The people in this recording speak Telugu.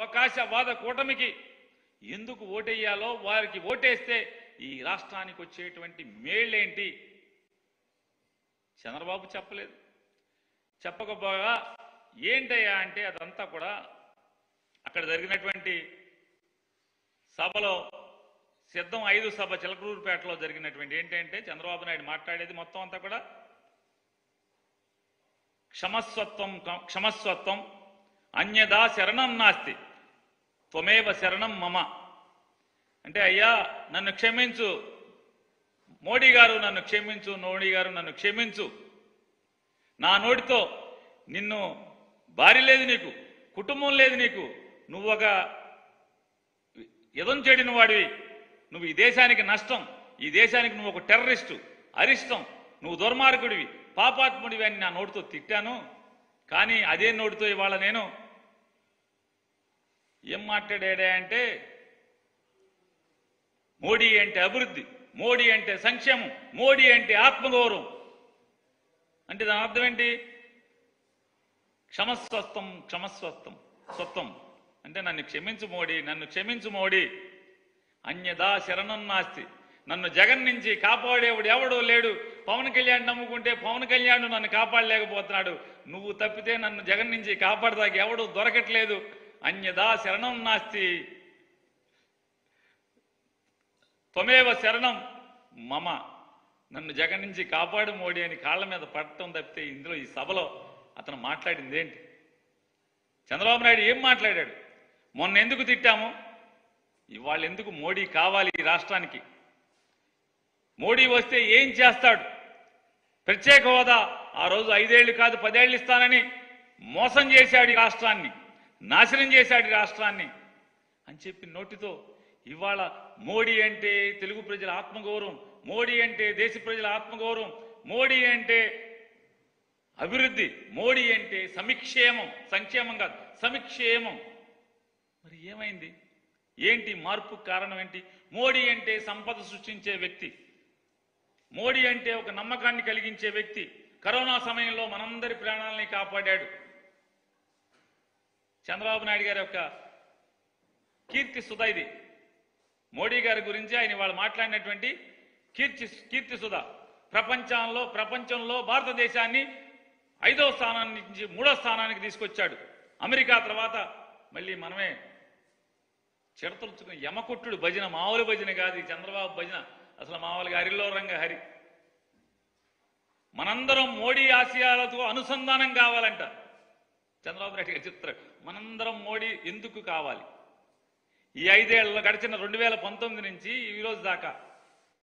అవకాశవాద కూటమికి ఎందుకు ఓటేయాలో, వారికి ఓటేస్తే ఈ రాష్ట్రానికి వచ్చేటువంటి మేళ్ళేంటి చంద్రబాబు చెప్పలేదు. చెప్పకపోగా ఏంటయ్యా అంటే అదంతా కూడా అక్కడ జరిగినటువంటి సభలో సిద్ధం 5 సభ చిలకలూరుపేటలో జరిగినటువంటి ఏంటంటే చంద్రబాబు నాయుడు మాట్లాడేది మొత్తం అంతా కూడా క్షమస్వత్వం అన్యదా శరణం నాస్తి త్వమేవ శరణం మమ. అంటే అయ్యా నన్ను క్షమించు, మోడీ గారు నన్ను క్షమించు, మోడీ గారు నన్ను క్షమించు, నా నోటితో నిన్ను భార్య లేదు నీకు, కుటుంబం లేదు నీకు, నువ్వు ఒక ఎదం చెడిన వాడివి, నువ్వు ఈ దేశానికి నష్టం, ఈ దేశానికి నువ్వు ఒక టెర్రరిస్టు, అరిష్టం, నువ్వు దుర్మార్గుడివి, పాపాత్ముడివి అని నా నోటితో తిట్టాను. కానీ అదే నోటితో ఇవాళ నేను ఏం మాట్లాడా అంటే మోడీ అంటే అభివృద్ధి, మోడీ అంటే సంక్షేమం, మోడీ అంటే ఆత్మగౌరవం. అంటే దాని అర్థం ఏంటి? క్షమస్వత్వం అంటే నన్ను క్షమించు మోడీ, నన్ను క్షమించు మోడీ, అన్యదా శరణం నాస్తి. నన్ను జగన్ నుంచి కాపాడేవాడు ఎవడో లేడు. పవన్ కళ్యాణ్ నమ్ముకుంటే పవన్ కళ్యాణ్ నన్ను కాపాడలేకపోతున్నాడు, నువ్వు తప్పితే నన్ను జగన్ నుంచి కాపాడదాకా ఎవడు దొరకట్లేదు. అన్యదా శరణం నాస్తి త్వమేవ శరణం మమ. నన్ను జగన్ నుంచి కాపాడు మోడీ అని కాళ్ళ మీద పడటం తప్పితే ఇందులో ఈ సభలో అతను మాట్లాడింది ఏంటి? చంద్రబాబు నాయుడు ఏం మాట్లాడాడు? మొన్న ఎందుకు తిట్టాము, ఇవాళ ఎందుకు మోడీ కావాలి ఈ రాష్ట్రానికి? మోడీ వస్తే ఏం చేస్తాడు? ప్రత్యేక హోదా ఆ రోజు 5 ఏళ్ళు కాదు 10 ఏళ్ళు ఇస్తానని మోసం చేశాడు ఈ రాష్ట్రాన్ని, నాశనం చేశాడు ఈ రాష్ట్రాన్ని అని చెప్పి నోటితో ఇవాళ మోడీ అంటే తెలుగు ప్రజల ఆత్మగౌరవం, మోడీ అంటే దేశ ప్రజల ఆత్మగౌరవం, మోడీ అంటే అభివృద్ధి, మోడీ అంటే సంక్షేమం, సంక్షేమం కాదు సంక్షేమం. మరి ఏమైంది? ఏంటి మార్పు కారణం ఏంటి? మోడీ అంటే సంపద సృష్టించే వ్యక్తి, మోడీ అంటే ఒక నమ్మకాన్ని కలిగించే వ్యక్తి. కరోనా సమయంలో మనందరి ప్రాణాలని కాపాడాడు. చంద్రబాబు నాయుడు గారి యొక్క కీర్తి సుధ ఇది. మోడీ గారి గురించి ఆయన వాళ్ళు మాట్లాడినటువంటి కీర్తి సుధ ప్రపంచంలో భారతదేశాన్ని 5వ స్థానాన్ని నుంచి 3వ స్థానానికి తీసుకొచ్చాడు. అమెరికా తర్వాత మళ్ళీ మనమే చిడతలుచుకుని యమకుట్టుడు భజన, మామూలు భజన కాదు ఈ చంద్రబాబు భజన, అసలు మామూలుగా హరిలో రంగ హరి. మనందరం మోడీ ఆశయాలతో అనుసంధానం కావాలంట చంద్రబాబు నాయుడు గారి చిత్రం. మనందరం మోడీ ఎందుకు కావాలి? ఈ 5 ఏళ్లలో గడిచిన 2019 నుంచి ఈ రోజు దాకా